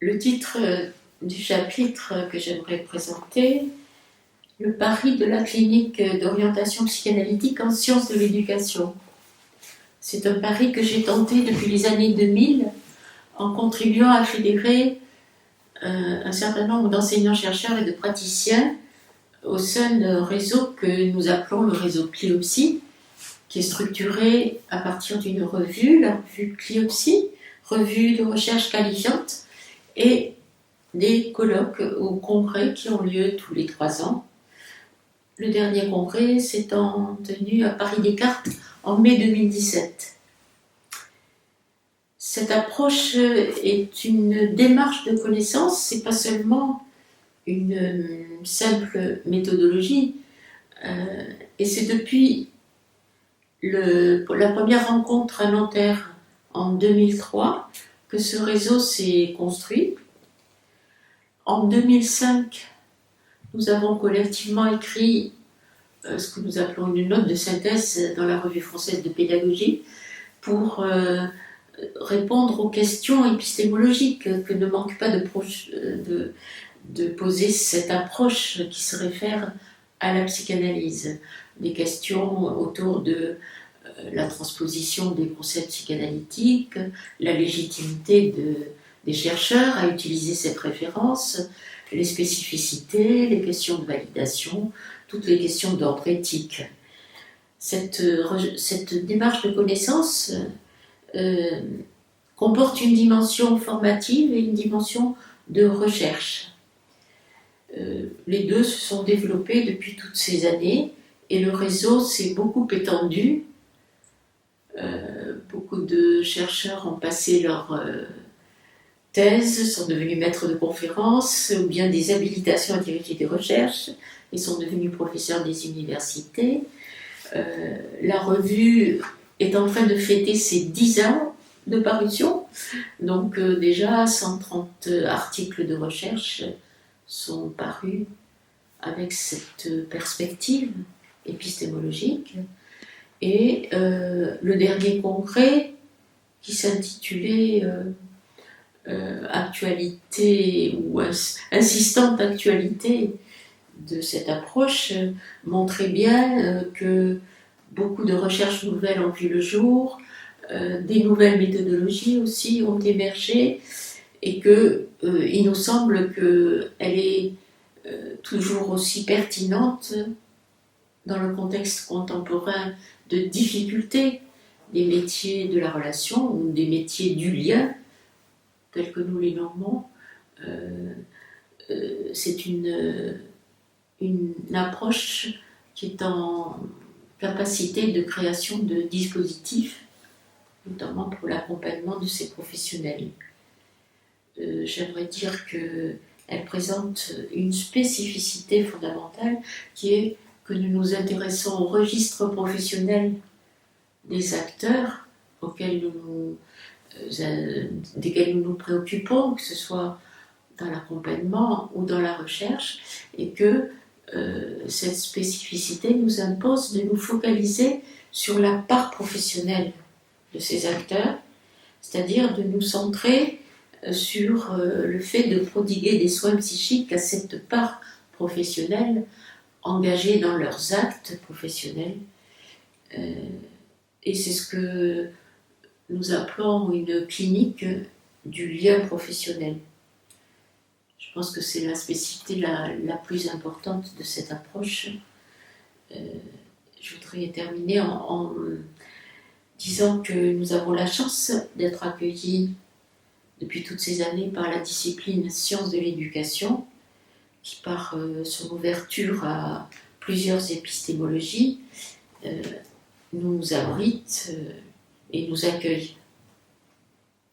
Le titre du chapitre que j'aimerais présenter, le pari de la clinique d'orientation psychanalytique en sciences de l'éducation. C'est un pari que j'ai tenté depuis les années 2000 en contribuant à fédérer un certain nombre d'enseignants-chercheurs et de praticiens au sein d'un réseau que nous appelons le réseau Cliopsy, qui est structuré à partir d'une revue, la revue Cliopsy, revue de recherche qualifiante, et des colloques ou congrès qui ont lieu tous les 3 ans. Le dernier congrès s'étant tenu à Paris-Descartes en mai 2017. Cette approche est une démarche de connaissance, c'est pas seulement une simple méthodologie, et c'est depuis la première rencontre à Nanterre en 2003 que ce réseau s'est construit. En 2005, nous avons collectivement écrit ce que nous appelons une note de synthèse dans la Revue française de pédagogie pour répondre aux questions épistémologiques que ne manque pas de poser cette approche qui se réfère à la psychanalyse. Des questions autour de la transposition des concepts psychanalytiques, la légitimité des chercheurs à utiliser cette référence, les spécificités, les questions de validation, toutes les questions d'ordre éthique. Cette démarche de connaissance comporte une dimension formative et une dimension de recherche. Les deux se sont développés depuis toutes ces années et le réseau s'est beaucoup étendu. Beaucoup de chercheurs ont passé leur thèses, sont devenus maîtres de conférences ou bien des habilitations à diriger des recherches et sont devenus professeurs des universités. La revue est en train de fêter ses 10 ans de parution, donc déjà 130 articles de recherche sont parus avec cette perspective épistémologique. Et le dernier congrès, qui s'intitulait Actualité ou insistante actualité de cette approche, montrait bien que beaucoup de recherches nouvelles ont vu le jour, des nouvelles méthodologies aussi ont émergé, et qu'il nous semble qu'elle est toujours aussi pertinente dans le contexte contemporain de difficultés des métiers de la relation ou des métiers du lien, tels que nous les nommons. C'est une approche qui est en capacité de création de dispositifs, notamment pour l'accompagnement de ces professionnels. J'aimerais dire qu'elle présente une spécificité fondamentale qui est que nous nous intéressons au registre professionnel des acteurs desquels nous nous préoccupons, que ce soit dans l'accompagnement ou dans la recherche, et que cette spécificité nous impose de nous focaliser sur la part professionnelle de ces acteurs, c'est-à-dire de nous centrer sur le fait de prodiguer des soins psychiques à cette part professionnelle engagés dans leurs actes professionnels. Et c'est ce que nous appelons une clinique du lien professionnel. Je pense que c'est la spécificité la plus importante de cette approche. Je voudrais terminer en disant que nous avons la chance d'être accueillis depuis toutes ces années par la discipline sciences de l'éducation, qui par son ouverture à plusieurs épistémologies nous abrite et nous accueille.